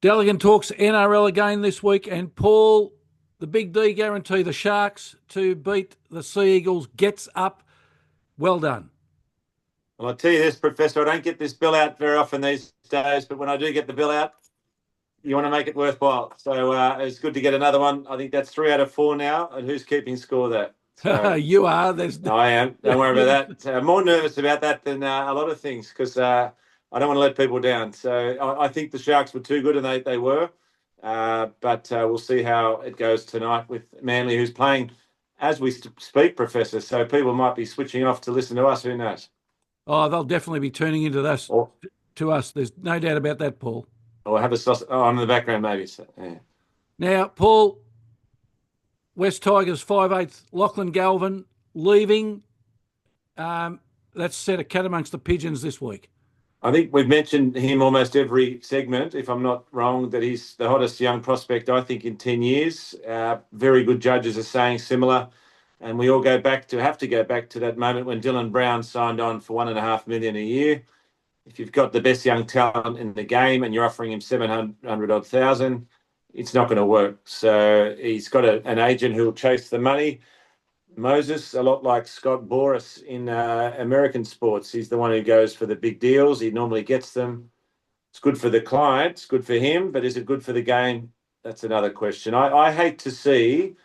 Dalligan talks NRL again this week, and Paul, the Big D guarantee the Sharks to beat the Sea Eagles gets up. Well done. Well, I'll tell you this, Professor, I don't get this bill out very often these days, but when I do get the bill out, you want to make it worthwhile. So it's good to get another one. I think that's 3 out of 4 now. And who's keeping score of that? So, you are. I am. Don't worry about that. I'm more nervous about that than a lot of things because I don't want to let people down. So I think the Sharks were too good, and they were. But we'll see how it goes tonight with Manly, who's playing as we speak, Professor. So people might be switching off to listen to us. Who knows? Oh, they'll definitely be tuning into this to us. There's no doubt about that, Paul. Or have a sausage in the background, maybe. So, yeah. Now, Paul, West Tigers 5/8 Lachlan Galvin leaving. That's set a cat amongst the pigeons this week. I think we've mentioned him almost every segment, if I'm not wrong, that he's the hottest young prospect, I think, in 10 years. Very good judges are saying similar. And we all have to go back to that moment when Dylan Brown signed on for $1.5 million a year. If you've got the best young talent in the game and you're offering him 700,000, it's not going to work. So he's got an agent who will chase the money. Moses, a lot like Scott Boras in American sports, he's the one who goes for the big deals. He normally gets them. It's good for the client. It's good for him. But is it good for the game? That's another question. I hate to see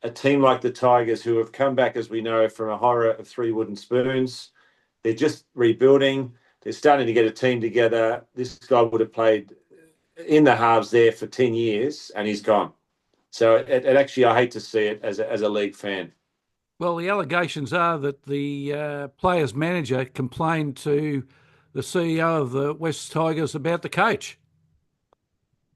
a team like the Tigers, who have come back, as we know, from a horror of 3 wooden spoons. They're just rebuilding. They're starting to get a team together. This guy would have played in the halves there for 10 years, and he's gone. So it actually, I hate to see it as a league fan. Well, the allegations are that the player's manager complained to the CEO of the West Tigers about the coach.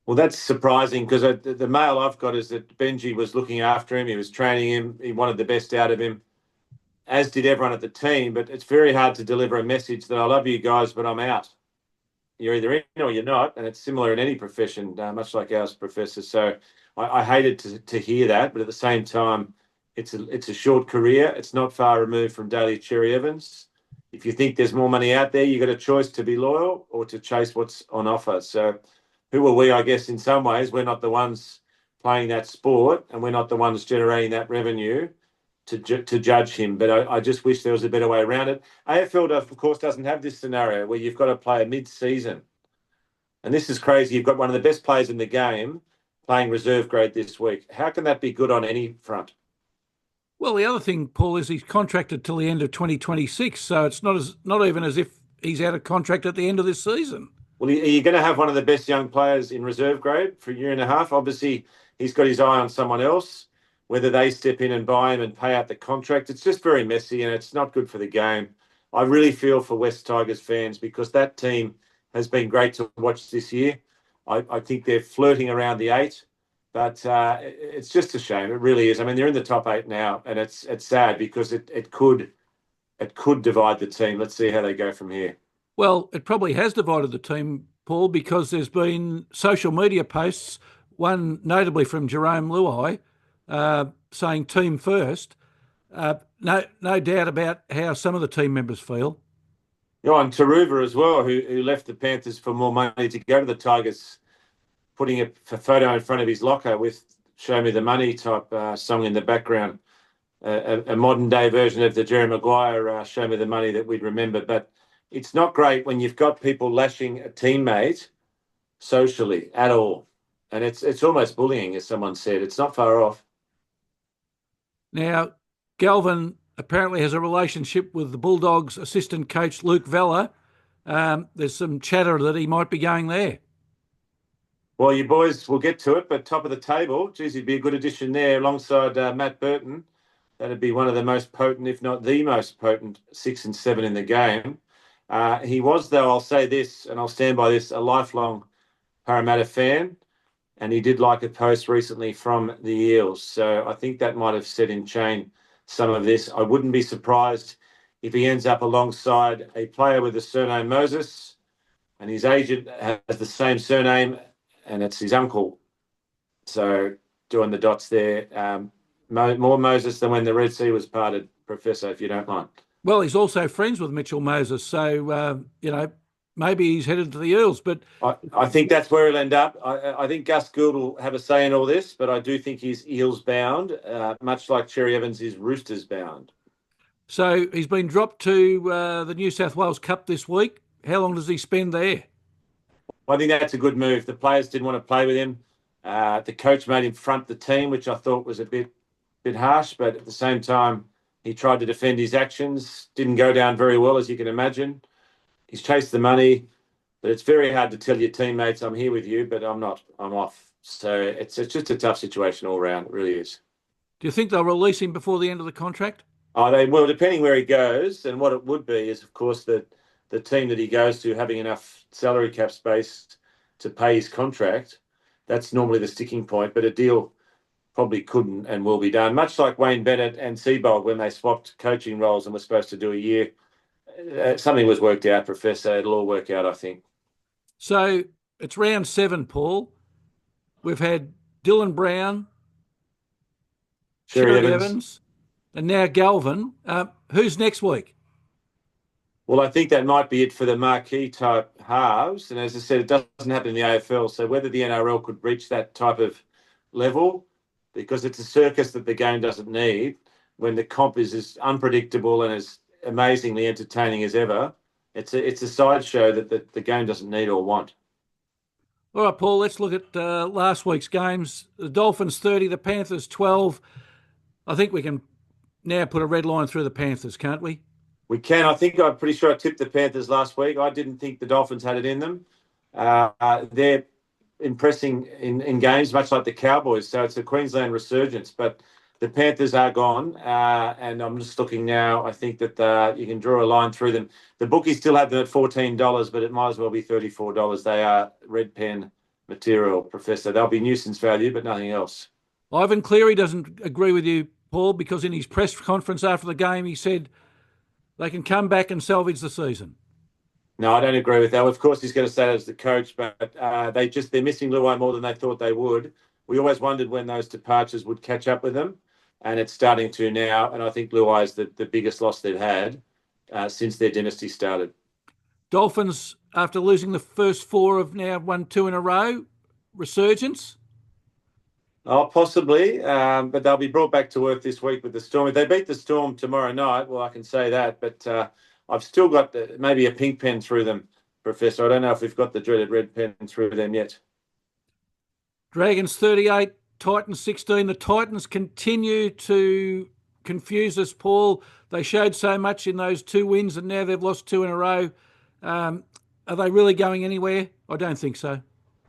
Well, that's surprising because the mail I've got is that Benji was looking after him. He was training him. He wanted the best out of him, as did everyone at the team. But it's very hard to deliver a message that I love you guys, but I'm out. You're either in or you're not. And it's similar in any profession, much like ours, Professor. So I hated to hear that. But at the same time, it's a short career. It's not far removed from Daly Cherry Evans. If you think there's more money out there, you've got a choice to be loyal or to chase what's on offer. So who are we? I guess in some ways, we're not the ones playing that sport and we're not the ones generating that revenue to judge him. But I just wish there was a better way around it. AFL, of course, doesn't have this scenario where you've got to play a mid-season. And this is crazy. You've got one of the best players in the game playing reserve grade this week. How can that be good on any front? Well, the other thing, Paul, is he's contracted till the end of 2026. So it's not even as if he's out of contract at the end of this season. Well, are you going to have one of the best young players in reserve grade for a year and a half? Obviously, he's got his eye on someone else, whether they step in and buy him and pay out the contract. It's just very messy and it's not good for the game. I really feel for West Tigers fans because that team has been great to watch this year. I think they're flirting around the 8, but it's just a shame. It really is. I mean, they're in the top 8 now, and it's sad because it could divide the team. Let's see how they go from here. Well, it probably has divided the team, Paul, because there's been social media posts, one notably from Jerome Luai, saying team first. No doubt about how some of the team members feel. Yeah, and Taruva as well, who left the Panthers for more money to go to the Tigers, putting a photo in front of his locker with "Show Me the Money" type song in the background. A modern day version of the Jerry Maguire "Show Me the Money" that we'd remember. But it's not great when you've got people lashing a teammate socially at all. And it's almost bullying, as someone said. It's not far off. Now, Galvin apparently has a relationship with the Bulldogs assistant coach, Luke Vella. There's some chatter that he might be going there. Well, you boys will get to it, but top of the table, geez, he'd be a good addition there alongside Matt Burton. That'd be one of the most potent, if not the most potent, 6 and 7 in the game. He was, though, I'll say this, and I'll stand by this, a lifelong Parramatta fan, and he did like a post recently from the Eels. So I think that might have set in chain some of this. I wouldn't be surprised if he ends up alongside a player with the surname Moses, and his agent has the same surname, and it's his uncle. So doing the dots there. More Moses than when the Red Sea was parted, Professor, if you don't mind. Well, he's also friends with Mitchell Moses. So, maybe he's headed to the Eels. But I think that's where he'll end up. I think Gus Gould will have a say in all this, but I do think he's Eels bound, much like Cherry Evans is Roosters bound. So he's been dropped to the New South Wales Cup this week. How long does he spend there? I think that's a good move. The players didn't want to play with him. The coach made him front the team, which I thought was a bit harsh, but at the same time, he tried to defend his actions. Didn't go down very well, as you can imagine. He's chased the money, but it's very hard to tell your teammates, I'm here with you, but I'm not. I'm off. So it's just a tough situation all around. It really is. Do you think they'll release him before the end of the contract? Oh, they will, depending where he goes. And what it would be is, of course, that the team that he goes to having enough salary cap space to pay his contract. That's normally the sticking point, but a deal probably couldn't and will be done. Much like Wayne Bennett and Seabold when they swapped coaching roles and were supposed to do a year. Something was worked out, Professor. It'll all work out, I think. So it's round 7, Paul. We've had Dylan Brown, Cherry Evans, and now Galvin. Who's next week? Well, I think that might be it for the marquee type halves. And as I said, it doesn't happen in the AFL. So whether the NRL could reach that type of level, because it's a circus that the game doesn't need, when the comp is as unpredictable and as amazingly entertaining as ever, it's a sideshow that the game doesn't need or want. All right, Paul, let's look at last week's games. The Dolphins 30, the Panthers 12. I think we can now put a red line through the Panthers, can't we? We can. I'm pretty sure I tipped the Panthers last week. I didn't think the Dolphins had it in them. They're impressing in games, much like the Cowboys. So it's a Queensland resurgence. But the Panthers are gone. And I'm just looking now. I think that you can draw a line through them. The bookies still have them at $14, but it might as well be $34. They are red pen material, Professor. They'll be nuisance value, but nothing else. Ivan Cleary doesn't agree with you, Paul, because in his press conference after the game, he said they can come back and salvage the season. No, I don't agree with that. Of course, he's going to say that as the coach, but they're missing Luai more than they thought they would. We always wondered when those departures would catch up with them, and it's starting to now. And I think Luai is the biggest loss they've had since their dynasty started. Dolphins, after losing the first 4, have now won 2 in a row. Resurgence? Oh, possibly, but they'll be brought back to earth this week with the Storm. If they beat the Storm tomorrow night, well, I can say that. But I've still got maybe a pink pen through them, Professor. I don't know if we've got the dreaded red pen through them yet. Dragons 38, Titans 16. The Titans continue to confuse us, Paul. They showed so much in those 2 wins, and now they've lost 2 in a row. Are they really going anywhere? I don't think so.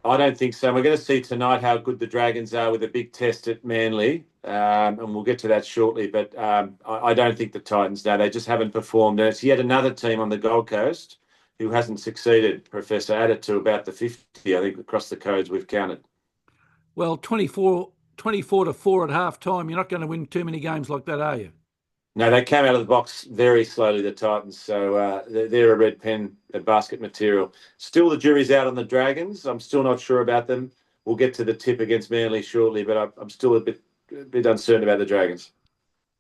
I don't think so. We're going to see tonight how good the Dragons are with a big test at Manly, and we'll get to that shortly. But I don't think the Titans, no, they just haven't performed. And it's yet another team on the Gold Coast who hasn't succeeded, Professor. Added to about the 50, I think, across the codes we've counted. Well, 24 to 4 at half time. You're not going to win too many games like that, are you? No, they came out of the box very slowly, the Titans. So they're a red pen, a basket material. Still, the jury's out on the Dragons. I'm still not sure about them. We'll get to the tip against Manly shortly, but I'm still a bit uncertain about the Dragons.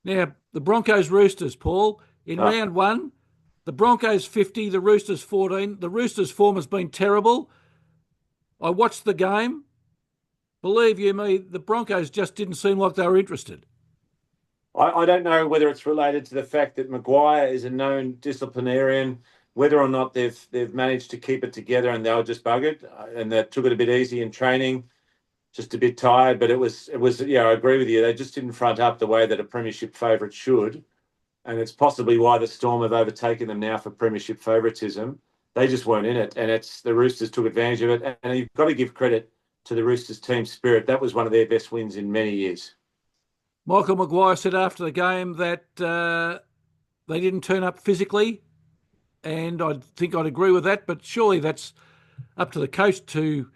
Now, the Broncos Roosters, Paul, in round 1, the Broncos 50, the Roosters 14. The Roosters' form has been terrible. I watched the game. Believe you me, the Broncos just didn't seem like they were interested. I don't know whether it's related to the fact that Maguire is a known disciplinarian, whether or not they've managed to keep it together and they were just buggered and they took it a bit easy in training, just a bit tired. But it was yeah, I agree with you. They just didn't front up the way that a premiership favourite should. And it's possibly why the Storm have overtaken them now for premiership favouritism. They just weren't in it. And it's the Roosters took advantage of it. And you've got to give credit to the Roosters team spirit. That was one of their best wins in many years. Michael Maguire said after the game that they didn't turn up physically, and I think I'd agree with that, but surely that's up to the coach to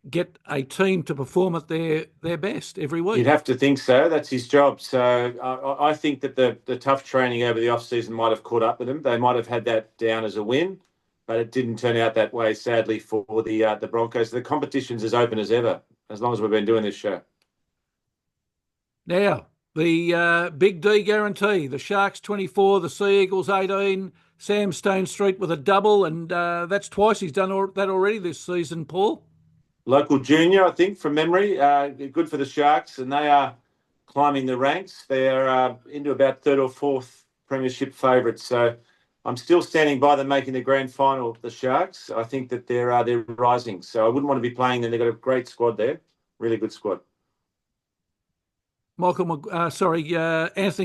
get a team to perform at their best every week. You'd have to think so. That's his job. So I think that the tough training over the off-season might have caught up with them. They might have had that down as a win, but it didn't turn out that way, sadly, for the Broncos. The competition's as open as ever, as long as we've been doing this show. Now, the Big D guarantee, the Sharks 24, the Sea Eagles 18, Sam Stone Street with a double, and that's twice he's done that already this season, Paul. Local junior, I think, from memory. Good for the Sharks, and they are climbing the ranks. They're into about third or fourth premiership favourites. So I'm still standing by them making the grand final, the Sharks. I think that they're rising. So I wouldn't want to be playing them. They've got a great squad there. Really good squad. Anthony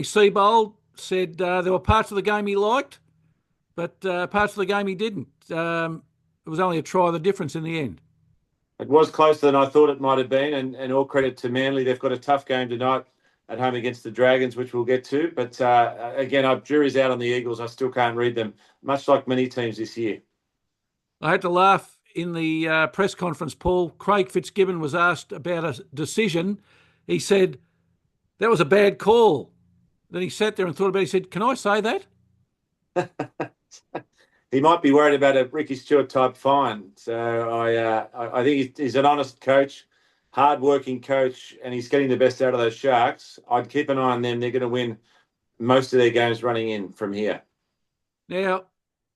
Seibold said there were parts of the game he liked, but parts of the game he didn't. It was only a try of the difference in the end. It was closer than I thought it might have been, and all credit to Manly. They've got a tough game tonight at home against the Dragons, which we'll get to. But again, jury's out on the Eagles. I still can't read them, much like many teams this year. I had to laugh in the press conference, Paul. Craig Fitzgibbon was asked about a decision. He said, that was a bad call. Then he sat there and thought about it. He said, can I say that? He might be worried about a Ricky Stewart type fine. So I think he's an honest coach, hard-working coach, and he's getting the best out of those Sharks. I'd keep an eye on them. They're going to win most of their games running in from here. Now,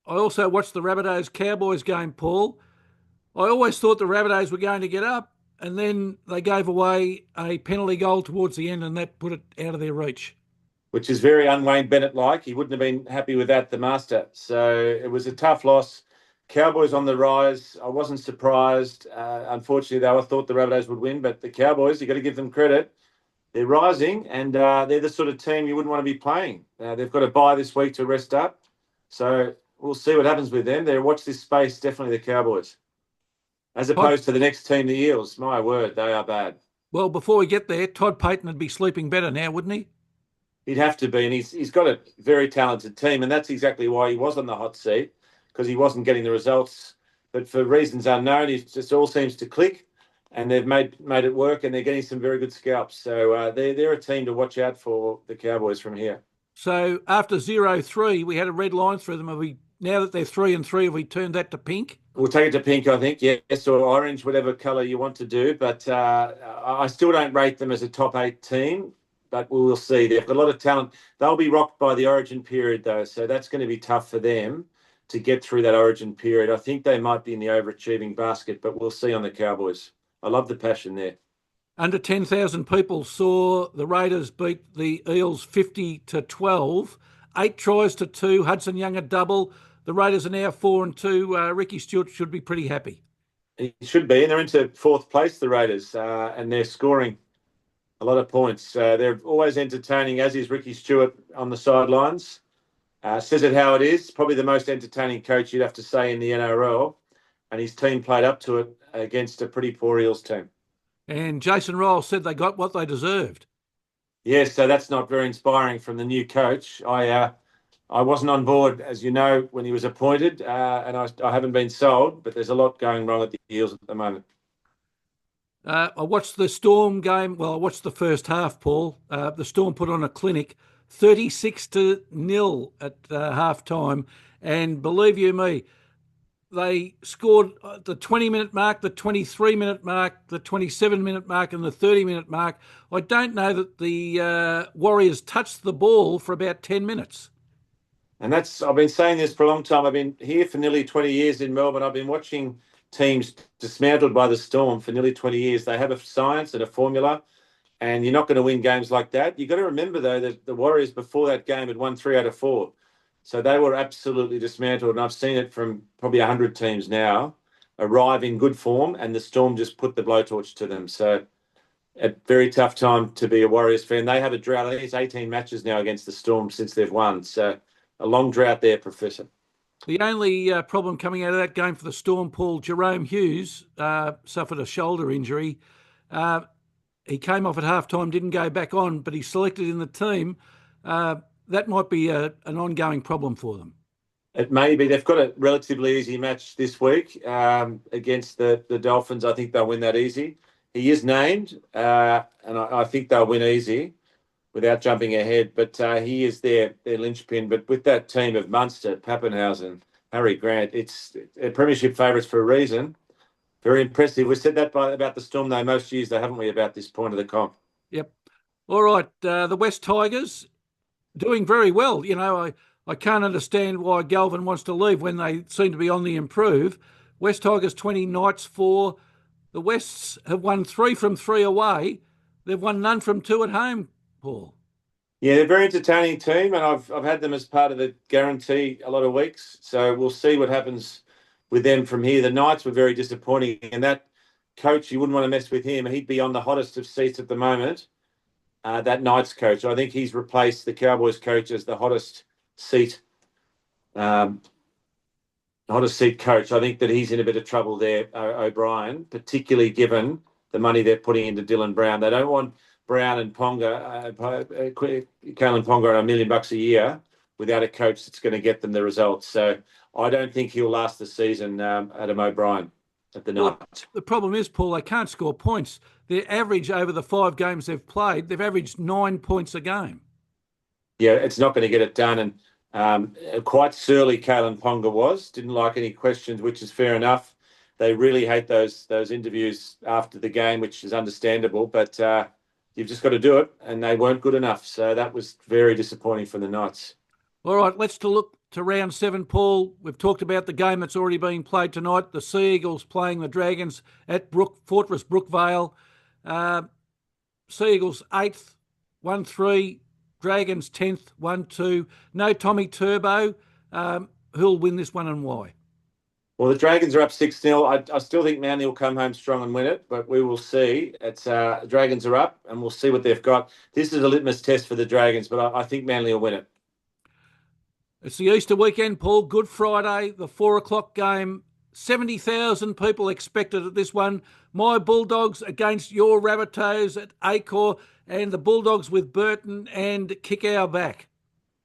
I also watched the Rabbitohs-Cowboys game, Paul. I always thought the Rabbitohs were going to get up, and then they gave away a penalty goal towards the end, and that put it out of their reach. Which is very un-Wayne Bennett-like. He wouldn't have been happy with that, the master. So it was a tough loss. Cowboys on the rise. I wasn't surprised. Unfortunately, though, I thought the Rabbitohs would win, but the Cowboys, you've got to give them credit. They're rising, and they're the sort of team you wouldn't want to be playing. They've got a bye this week to rest up. So we'll see what happens with them. Watch this space, definitely the Cowboys. As opposed to the next team, the Eels. My word, they are bad. Well, before we get there, Todd Payton would be sleeping better now, wouldn't he? He'd have to be, and he's got a very talented team, and that's exactly why he was on the hot seat, because he wasn't getting the results. But for reasons unknown, it just all seems to click, and they've made it work, and they're getting some very good scalps. So they're a team to watch out for, the Cowboys, from here. So after 0-3, we had a red line through them. Now that they're 3-3, have we turned that to pink? We'll take it to pink, I think, yes, or orange, whatever colour you want to do. But I still don't rate them as a top 8 team. But we will see. They've got a lot of talent. They'll be rocked by the origin period, though, so that's going to be tough for them to get through that origin period. I think they might be in the overachieving basket, but we'll see on the Cowboys. I love the passion there. Under 10,000 people saw the Raiders beat the Eels 50-12, 8 tries to 2, Hudson Young a double. The Raiders are now 4-2. Ricky Stewart should be pretty happy. He should be, and they're into 4th place, the Raiders, and they're scoring a lot of points. They're always entertaining, as is Ricky Stewart on the sidelines. Says it how it is. Probably the most entertaining coach, you'd have to say, in the NRL. And his team played up to it against a pretty poor Eels team. And Jason Ryall said they got what they deserved. Yes, so that's not very inspiring from the new coach. I wasn't on board, as you know, when he was appointed, and I haven't been sold, but there's a lot going wrong at the Eels at the moment. I watched the Storm game. Well, I watched the first half, Paul. The Storm put on a clinic, 36-0 at half time. And believe you me, they scored the 20-minute mark, the 23-minute mark, the 27-minute mark, and the 30-minute mark. I don't know that the Warriors touched the ball for about 10 minutes. And I've been saying this for a long time. I've been here for nearly 20 years in Melbourne. I've been watching teams dismantled by the Storm for nearly 20 years. They have a science and a formula, and you're not going to win games like that. You've got to remember, though, that the Warriors before that game had won 3 out of 4. So they were absolutely dismantled, and I've seen it from probably 100 teams now arrive in good form, and the Storm just put the blowtorch to them. So a very tough time to be a Warriors fan. They have a drought. I think it's 18 matches now against the Storm since they've won. So a long drought there, Professor. The only problem coming out of that game for the Storm, Paul, Jerome Hughes suffered a shoulder injury. He came off at halftime, didn't go back on, but he's selected in the team. That might be an ongoing problem for them. It may be. They've got a relatively easy match this week against the Dolphins. I think they'll win that easy. He is named, and I think they'll win easy without jumping ahead. But he is their linchpin. But with that team of Munster, Pappenhausen, Harry Grant, it's premiership favourites for a reason. Very impressive. We said that about the Storm, though, most years, though, haven't we, about this point of the comp? Yep. All right. The West Tigers doing very well. You know, I can't understand why Galvin wants to leave when they seem to be on the improve. West Tigers 20, Knights 4. The Wests have won 3 from 3 away. They've won none from 2 at home, Paul. Yeah, they're a very entertaining team, and I've had them as part of the guarantee a lot of weeks. So we'll see what happens with them from here. The Knights were very disappointing, and that coach, you wouldn't want to mess with him. He'd be on the hottest of seats at the moment, that Knights coach. I think he's replaced the Cowboys coach as the hottest seat coach. I think that he's in a bit of trouble there, O'Brien, particularly given the money they're putting into Dylan Brown. They don't want Brown and Ponga, Kalen Ponga, $1 million a year without a coach that's going to get them the results. So I don't think he'll last the season, Adam O'Brien at the Knights. Well, the problem is, Paul, they can't score points. Their average over the 5 games they've played, they've averaged 9 points a game. Yeah, it's not going to get it done. And quite surly Kalen Ponga didn't like any questions, which is fair enough. They really hate those interviews after the game, which is understandable, but you've just got to do it, and they weren't good enough. So that was very disappointing for the Knights. All right, let's look to round 7, Paul. We've talked about the game that's already being played tonight. The Sea Eagles playing the Dragons at Fortress Brookvale. Sea Eagles 8th, 1-3. Dragons 10th, 1-2. No Tommy Turbo. Who'll win this one and why? Well, the Dragons are up 6-0. I still think Manly will come home strong and win it, but we will see. It's Dragons are up, and we'll see what they've got. This is a litmus test for the Dragons, but I think Manly will win it. It's the Easter weekend, Paul. Good Friday, the 4 o'clock game. 70,000 people expected at this one. My Bulldogs against your Rabbitohs at Acor, and the Bulldogs with Burton and Kick Our Back.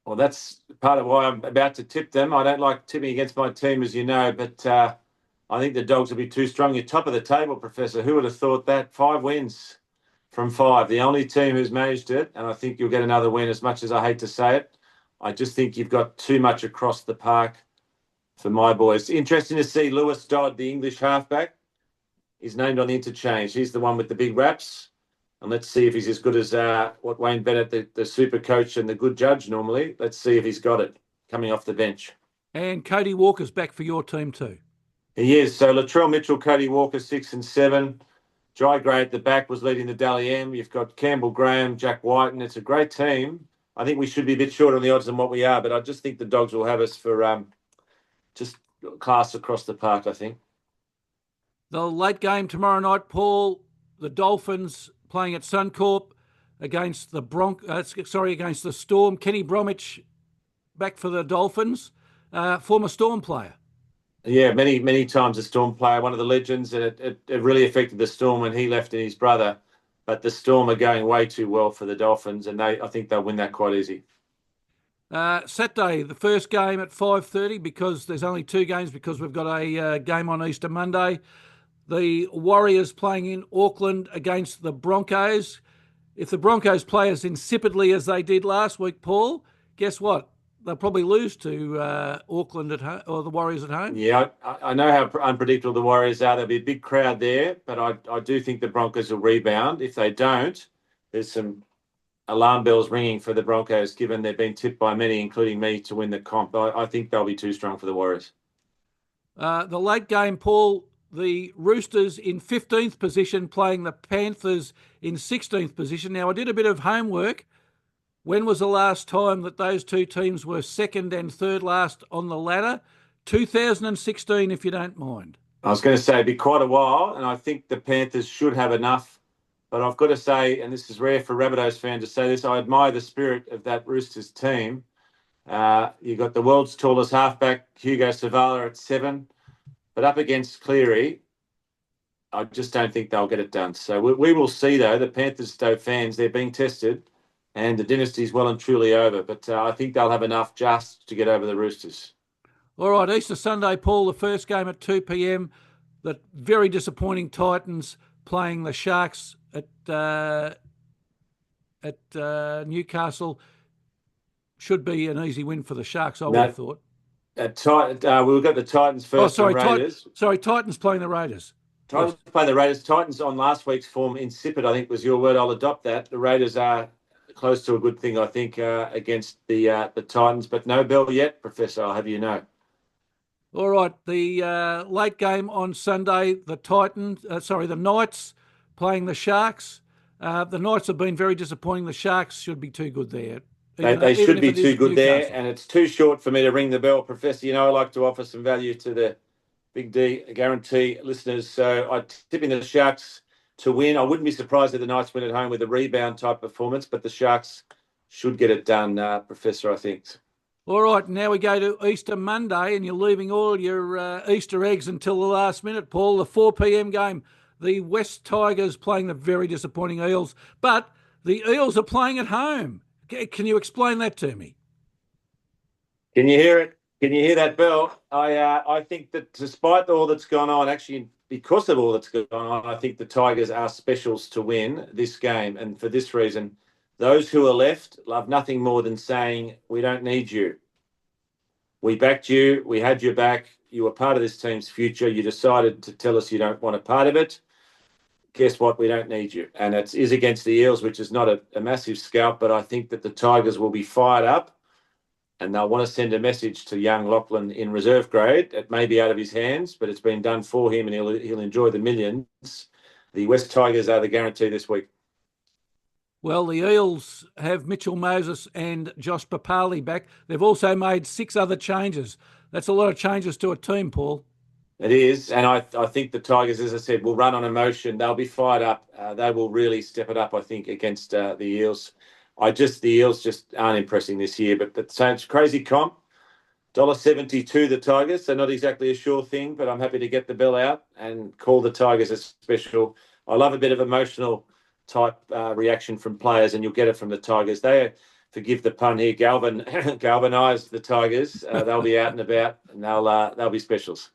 Well, that's part of why I'm about to tip them. I don't like tipping against my team, as you know, but I think the Dogs will be too strong. You're top of the table, Professor. Who would have thought that? 5 wins from 5. The only team who's managed it, and I think you'll get another win, as much as I hate to say it. I just think you've got too much across the park for my boys. Interesting to see Lewis Dodd, the English halfback. He's named on the interchange. He's the one with the big raps. And let's see if he's as good as what Wayne Bennett, the super coach and the good judge normally. Let's see if he's got it coming off the bench. And Cody Walker's back for your team too. He is. So Latrell Mitchell, Cody Walker, 6 and 7. Jai Gray at the back was leading the Dally M. You've got Campbell Graham, Jack Whiten. It's a great team. I think we should be a bit short on the odds than what we are, but I just think the Dogs will have us for just class across the park, I think. The late game tomorrow night, Paul, the Dolphins playing at Suncorp against the against the Storm. Kenny Bromwich back for the Dolphins, former Storm player. Yeah, many times a Storm player, one of the legends, and it really affected the Storm when he left and his brother. But the Storm are going way too well for the Dolphins, and I think they'll win that quite easy. Saturday, the first game at 5:30, because there's only 2 games because we've got a game on Easter Monday. The Warriors playing in Auckland against the Broncos. If the Broncos play as insipidly as they did last week, Paul, guess what? They'll probably lose to Auckland at home, or the Warriors at home. Yeah, I know how unpredictable the Warriors are. There'll be a big crowd there, but I do think the Broncos will rebound. If they don't, there's some alarm bells ringing for the Broncos, given they've been tipped by many, including me, to win the comp. I think they'll be too strong for the Warriors. The late game, Paul, the Roosters in 15th position playing the Panthers in 16th position. Now, I did a bit of homework. When was the last time that those 2 teams were second and third last on the ladder? 2016, if you don't mind. I was going to say it'd be quite a while, and I think the Panthers should have enough. But I've got to say, and this is rare for a Rabbitohs fan to say this, I admire the spirit of that Roosters team. You've got the world's tallest halfback, Hugo Savala, at 7. But up against Cleary, I just don't think they'll get it done. So we will see, though. The Panthers Stowe fans, they're being tested, and the dynasty's well and truly over. But I think they'll have enough just to get over the Roosters. All right, Easter Sunday, Paul, the first game at 2 p.m. The very disappointing Titans playing the Sharks at Newcastle. Should be an easy win for the Sharks, I would have thought. We've got the Titans first. Oh, sorry, Titans playing the Raiders. Titans playing the Raiders. Titans on last week's form, insipid, I think was your word. I'll adopt that. The Raiders are close to a good thing, I think, against the Titans. But no bell yet, Professor, I'll have you know. All right, the late game on Sunday, the Knights playing the Sharks. The Knights have been very disappointing. The Sharks should be too good there. They should be too good there, and it's too short for me to ring the bell, Professor. You know, I like to offer some value to the Big D guarantee listeners. So I'm tipping the Sharks to win. I wouldn't be surprised if the Knights win at home with a rebound type performance, but the Sharks should get it done, Professor, I think. All right, now we go to Easter Monday, and you're leaving all your Easter eggs until the last minute, Paul. The 4 p.m. game, the West Tigers playing the very disappointing Eels, but the Eels are playing at home. Can you explain that to me? Can you hear it? Can you hear that bell? I think that despite all that's gone on, actually because of all that's gone on, I think the Tigers are specials to win this game, and for this reason. Those who are left love nothing more than saying, we don't need you. We backed you. We had your back. You were part of this team's future. You decided to tell us you don't want a part of it. Guess what? We don't need you. And it is against the Eels, which is not a massive scalp, but I think that the Tigers will be fired up and they'll want to send a message to young Lachlan in reserve grade. It may be out of his hands, but it's been done for him and he'll enjoy the millions. The West Tigers are the guarantee this week. Well, the Eels have Mitchell Moses and Josh Papali back. They've also made 6 other changes. That's a lot of changes to a team, Paul. It is, and I think the Tigers, as I said, will run on emotion. They'll be fired up. They will really step it up, I think, against the Eels. The Eels just aren't impressing this year, but it's crazy comp. $1.72 the Tigers, so not exactly a sure thing, but I'm happy to get the bell out and call the Tigers a special. I love a bit of emotional type reaction from players, and you'll get it from the Tigers. They, forgive the pun here, galvanised the Tigers. They'll be out and about, and they'll be specials.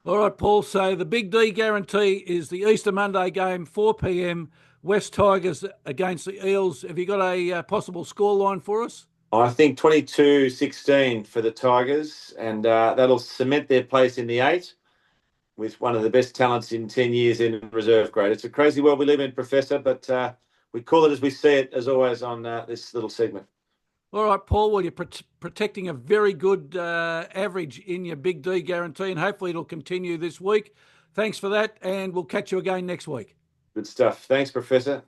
All right, Paul. So the Big D guarantee is the Easter Monday game, 4 p.m. West Tigers against the Eels. Have you got a possible scoreline for us? I think 22-16 for the Tigers, and that'll cement their place in the 8 with one of the best talents in 10 years in reserve grade. It's a crazy world we live in, Professor, but we call it as we see it, as always, on this little segment. All right, Paul. Well, you're protecting a very good average in your Big D guarantee, and hopefully it'll continue this week. Thanks for that, and we'll catch you again next week. Good stuff. Thanks, Professor.